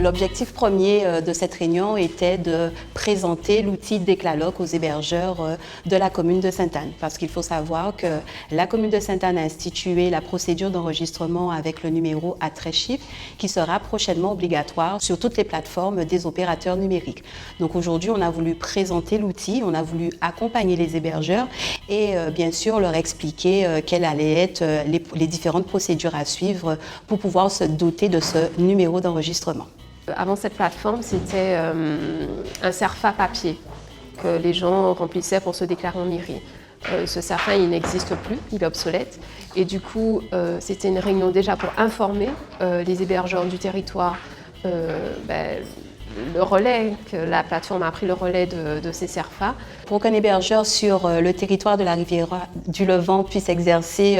L'objectif premier de cette réunion était de présenter l'outil Déclaloc aux hébergeurs de la commune de Sainte-Anne. Parce qu'il faut savoir que la commune de Sainte-Anne a institué la procédure d'enregistrement avec le numéro à 13 chiffres qui sera prochainement obligatoire sur toutes les plateformes des opérateurs numériques. Donc aujourd'hui, on a voulu présenter l'outil, on a voulu accompagner les hébergeurs et bien sûr leur expliquer quelles allaient être les différentes procédures à suivre pour pouvoir se doter de ce numéro d'enregistrement. Avant cette plateforme, c'était un CERFA papier que les gens remplissaient pour se déclarer en mairie. Ce CERFA, il n'existe plus, il est obsolète. Et du coup, c'était une réunion déjà pour informer les hébergeurs du territoire le relais, que la plateforme a pris le relais de ces CERFA. Pour qu'un hébergeur sur le territoire de la Riviera du Levant puisse exercer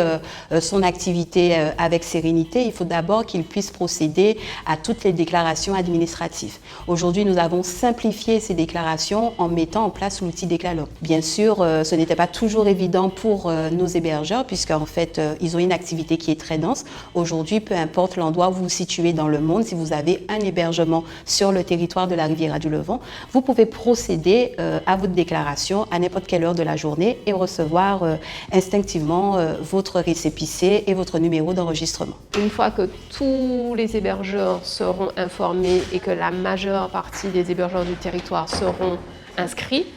son activité avec sérénité, il faut d'abord qu'il puisse procéder à toutes les déclarations administratives. Aujourd'hui, nous avons simplifié ces déclarations en mettant en place l'outil Déclaloc. Bien sûr, ce n'était pas toujours évident pour nos hébergeurs puisqu'en fait, ils ont une activité qui est très dense. Aujourd'hui, peu importe l'endroit où vous vous situez dans le monde, si vous avez un hébergement sur le territoire de la Riviera du Levant, vous pouvez procéder à votre déclaration à n'importe quelle heure de la journée et recevoir instinctivement votre récépissé et votre numéro d'enregistrement. Une fois que tous les hébergeurs seront informés et que la majeure partie des hébergeurs du territoire seront inscrits,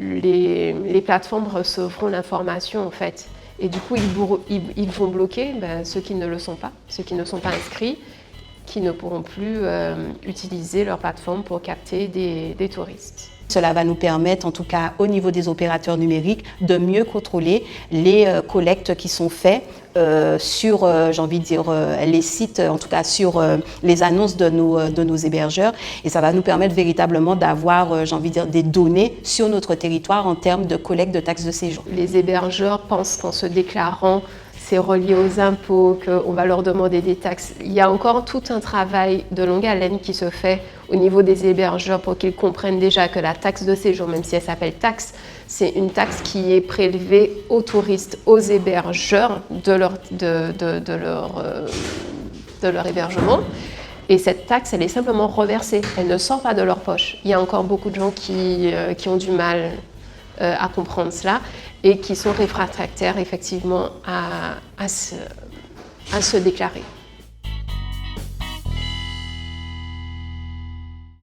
les plateformes recevront l'information en fait. Et du coup, ils vont bloquer ceux qui ne le sont pas, ceux qui ne sont pas inscrits, qui ne pourront plus utiliser leur plateforme pour capter des touristes. Cela va nous permettre, en tout cas au niveau des opérateurs numériques, de mieux contrôler les collectes qui sont faites sur, j'ai envie de dire, les sites, en tout cas sur les annonces de nos hébergeurs. Et ça va nous permettre véritablement d'avoir, j'ai envie de dire, des données sur notre territoire en termes de collecte de taxes de séjour. Les hébergeurs pensent qu'en se déclarant, c'est relié aux impôts, qu'on va leur demander des taxes. Il y a encore tout un travail de longue haleine qui se fait au niveau des hébergeurs pour qu'ils comprennent déjà que la taxe de séjour, même si elle s'appelle taxe, c'est une taxe qui est prélevée aux touristes, aux hébergeurs de leur hébergement. Et cette taxe, elle est simplement reversée, elle ne sort pas de leur poche. Il y a encore beaucoup de gens qui ont du mal à comprendre cela et qui sont réfractaires effectivement à se déclarer.